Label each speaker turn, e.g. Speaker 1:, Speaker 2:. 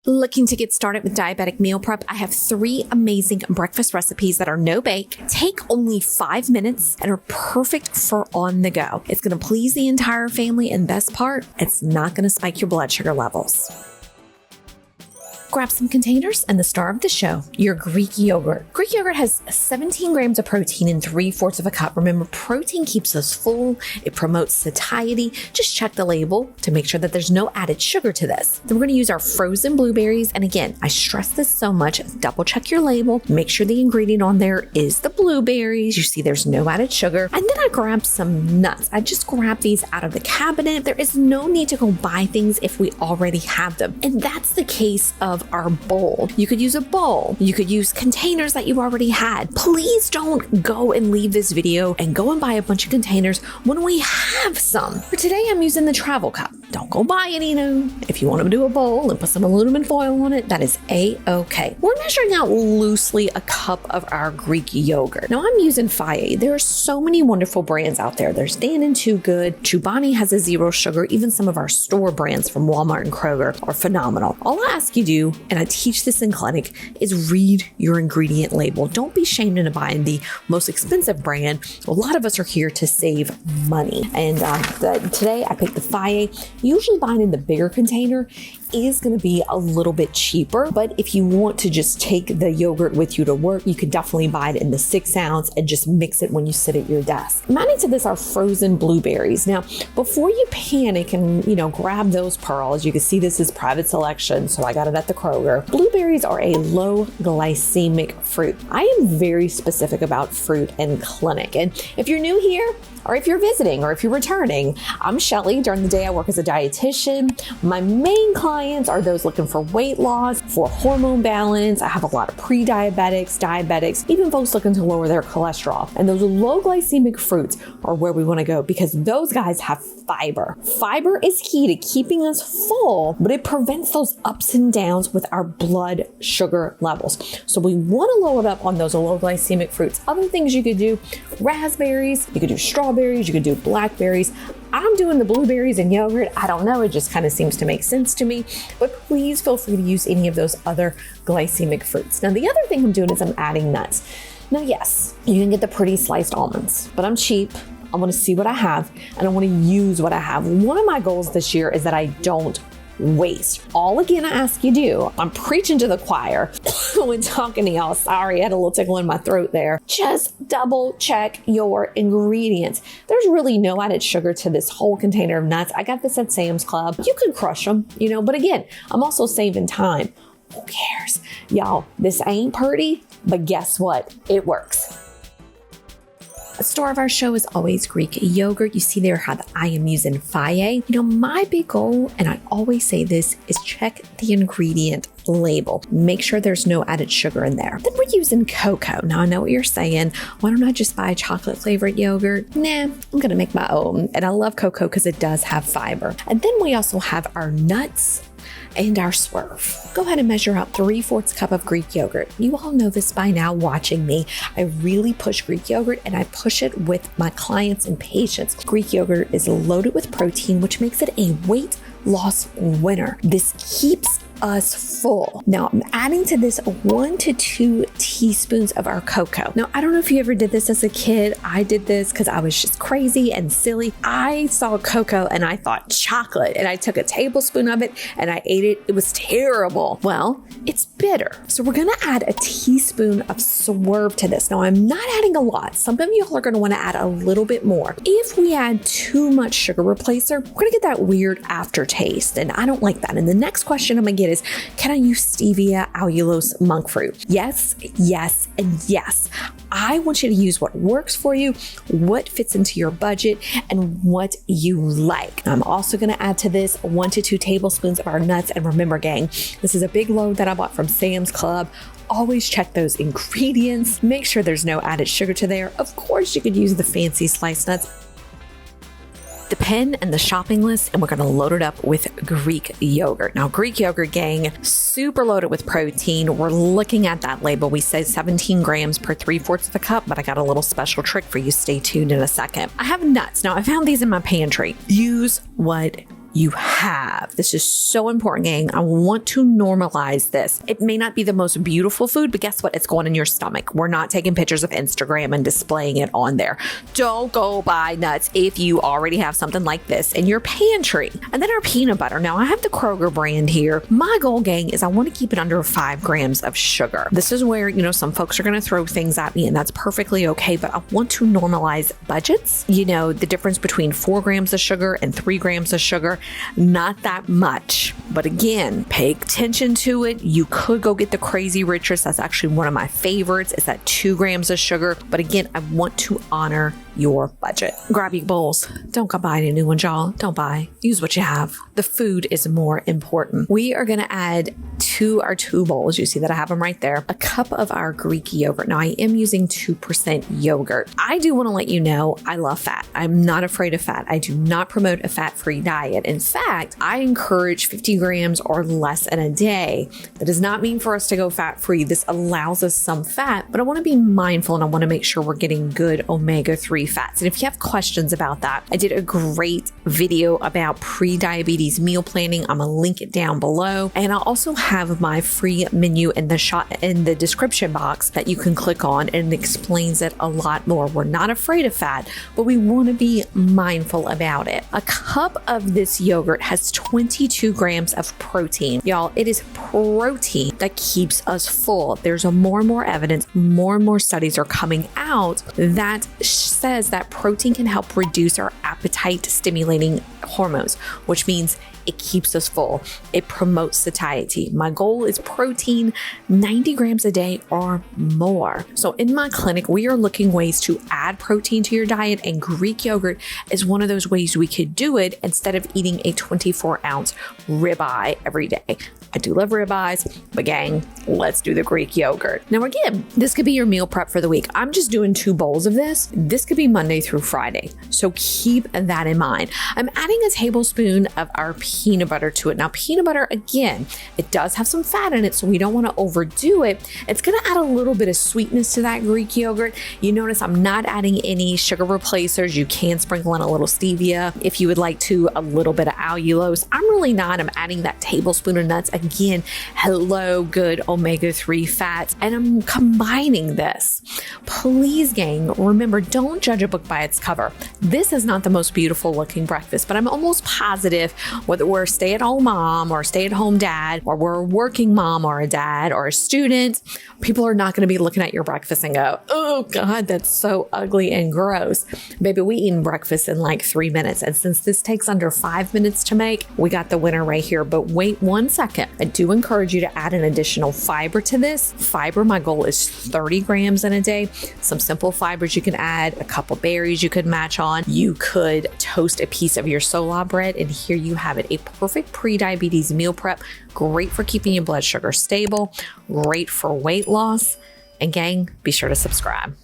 Speaker 1: Looking to get started with diabetic meal prep? I have 3 amazing breakfast recipes that are no bake, take only 5 minutes, and are perfect for on the go. It's going to please the entire family, and best part, it's not going to spike your blood sugar levels. Grab some containers and the star of the show, your Greek yogurt. Greek yogurt has 17 grams of protein in 3/4 of a cup. Remember, protein keeps us full. It promotes satiety. Just check the label to make sure that there's no added sugar to this. Then we're going to use our frozen blueberries. And again, I stress this so much. Double check your label. Make sure the ingredient on there is the blueberries. You see there's no added sugar. And then I grabbed some nuts. I just grabbed these out of the cabinet. There is no need to go buy things if we already have them. And that's the case of our bowl. You could use a bowl. You could use containers that you already had. Please don't go and leave this video and go and buy a bunch of containers when we have some. For today, I'm using the travel cup. Don't go buy any new. If you want to do a bowl and put some aluminum foil on it, that is A-okay. We're measuring out loosely a cup of our Greek yogurt. Now I'm using Faye. There are so many wonderful brands out there. There's Dan & Too Good. Chobani has a 0 sugar. Even some of our store brands from Walmart and Kroger are phenomenal. All I ask you do, and I teach this in clinic, is read your ingredient label. Don't be shamed into buying the most expensive brand. A lot of us are here to save money. And today I picked the Faye. Usually buying in the bigger container is going to be a little bit cheaper, but if you want to just take the yogurt with you to work, you could definitely buy it in the 6 ounce and just mix it when you sit at your desk. I'm adding to this our frozen blueberries. Now, before you panic and grab those pearls, you can see this is private selection, so I got it at the Kroger. Blueberries are a low glycemic fruit. I am very specific about fruit in clinic, and if you're new here, or if you're visiting, or if you're returning, I'm Shelly. During the day, I work as a dietitian. My main clients are those looking for weight loss, for hormone balance. I have a lot of pre-diabetics, diabetics, even folks looking to lower their cholesterol. And those low glycemic fruits are where we want to go because those guys have fiber. Fiber is key to keeping us full, but it prevents those ups and downs with our blood sugar levels. So we want to load up on those low glycemic fruits. Other things you could do, raspberries, you could do strawberries, you could do blackberries. I'm doing the blueberries and yogurt. I don't know, it just kind of seems to make sense to me, but please feel free to use any of those other glycemic fruits. Now, the other thing I'm doing is I'm adding nuts. Now, yes, you can get the pretty sliced almonds, but I'm cheap. I want to see what I have and I want to use what I have. One of my goals this year is that I don't waste. All again, I ask you do. I'm preaching to the choir when talking to y'all. Sorry, I had a little tickle in my throat there. Just double check your ingredients. There's really no added sugar to this whole container of nuts. I got this at Sam's Club. You can crush them, but again, I'm also saving time. Who cares? Y'all, this ain't pretty, but guess what? It works. The star of our show is always Greek yogurt. You see there how I am using Faye. My big goal, and I always say this, is check the ingredient label. Make sure there's no added sugar in there. Then we're using cocoa. Now I know what you're saying. Why don't I just buy chocolate flavored yogurt? Nah, I'm going to make my own. And I love cocoa because it does have fiber. And then we also have our nuts and our swerve. Go ahead and measure out 3/4 cup of Greek yogurt. You all know this by now watching me. I really push Greek yogurt and I push it with my clients and patients. Greek yogurt is loaded with protein, which makes it a weight loss winner. This keeps us full. Now I'm adding to this 1 to 2 teaspoons of our cocoa. Now, I don't know if you ever did this as a kid. I did this because I was just crazy and silly. I saw cocoa and I thought chocolate and I took a tablespoon of it and I ate it. It was terrible. Well, it's bitter. So we're going to add a teaspoon of swerve to this. Now I'm not adding a lot. Some of y'all are going to want to add a little bit more. If we add too much sugar replacer, we're going to get that weird aftertaste and I don't like that. And the next question I'm going to get is, can I use stevia, allulose, monk fruit? Yes, yes, and yes. I want you to use what works for you, what fits into your budget, and what you like. I'm also going to add to this 1 to 2 tablespoons of our nuts. And remember, gang, this is a big load that I bought from Sam's Club. Always check those ingredients. Make sure there's no added sugar to there. Of course, you could use the fancy sliced nuts. The pen and the shopping list, and we're going to load it up with Greek yogurt. Now, Greek yogurt, gang, super loaded with protein. We're looking at that label. We say 17 grams per 3/4 of a cup, but I got a little special trick for you. Stay tuned in a second. I have nuts. Now, I found these in my pantry. Use what you have. This is so important, gang. I want to normalize this. It may not be the most beautiful food, but guess what? It's going in your stomach. We're not taking pictures of Instagram and displaying it on there. Don't go buy nuts if you already have something like this in your pantry. And then our peanut butter. Now, I have the Kroger brand here. My goal, gang, is I want to keep it under 5 grams of sugar. This is where, some folks are going to throw things at me, and that's perfectly okay, but I want to normalize budgets. The difference between 4 grams of sugar and 3 grams of sugar, not that much. But again, pay attention to it. You could go get the Crazy Richest. That's actually one of my favorites. It's at 2 grams of sugar. But again, I want to honor your budget. Grab your bowls. Don't go buy any new ones, y'all. Don't buy. Use what you have. The food is more important. We are going to add to our 2 bowls. You see that I have them right there. A cup of our Greek yogurt. Now, I am using 2% yogurt. I do want to let you know I love fat. I'm not afraid of fat. I do not promote a fat-free diet. In fact, I encourage 50 grams or less in a day. That does not mean for us to go fat-free. This allows us some fat, but I want to be mindful and I want to make sure we're getting good omega-3 fats. And if you have questions about that, I did a great video about pre-diabetes meal planning. I'm going to link it down below. And I'll also have my free menu in the description box that you can click on, and it explains it a lot more. We're not afraid of fat, but we want to be mindful about it. A cup of this yogurt has 22 grams of protein. Y'all, it is protein that keeps us full. There's more and more evidence, more and more studies are coming out that says that protein can help reduce our appetite stimulating hormones, which means it keeps us full. It promotes satiety. My goal is protein 90 grams a day or more. So in my clinic, we are looking ways to add protein to your diet, and Greek yogurt is one of those ways we could do it instead of eating a 24-ounce ribeye every day. I do love ribeyes, but gang, let's do the Greek yogurt. Now again, this could be your meal prep for the week. I'm just doing 2 bowls of this. This could be Monday through Friday. So keep that in mind. I'm adding a tablespoon of our peanut butter to it. Now, peanut butter, again, it does have some fat in it, so we don't want to overdo it. It's going to add a little bit of sweetness to that Greek yogurt. You notice I'm not adding any sugar replacers. You can sprinkle in a little stevia if you would like to, a little bit of allulose. I'm really not. I'm adding that tablespoon of nuts. Again, hello, good omega-3 fats, and I'm combining this. Please, gang, remember, don't judge a book by its cover. This is not the most beautiful looking breakfast, but I'm almost positive whether we're a stay-at-home mom or a stay-at-home dad, or we're a working mom or a dad or a student, people are not going to be looking at your breakfast and go, oh God, that's so ugly and gross. Baby, we eat breakfast in like 3 minutes. And since this takes under 5 minutes to make, we got the winner right here. But wait 1 second. I do encourage you to add an additional fiber to this. Fiber, my goal is 30 grams in a day. Some simple fibers you can add, a couple berries you could match on. You could toast a piece of your sola bread, and here you have it. A perfect pre-diabetes meal prep. Great for keeping your blood sugar stable. Great for weight loss. And gang, be sure to subscribe.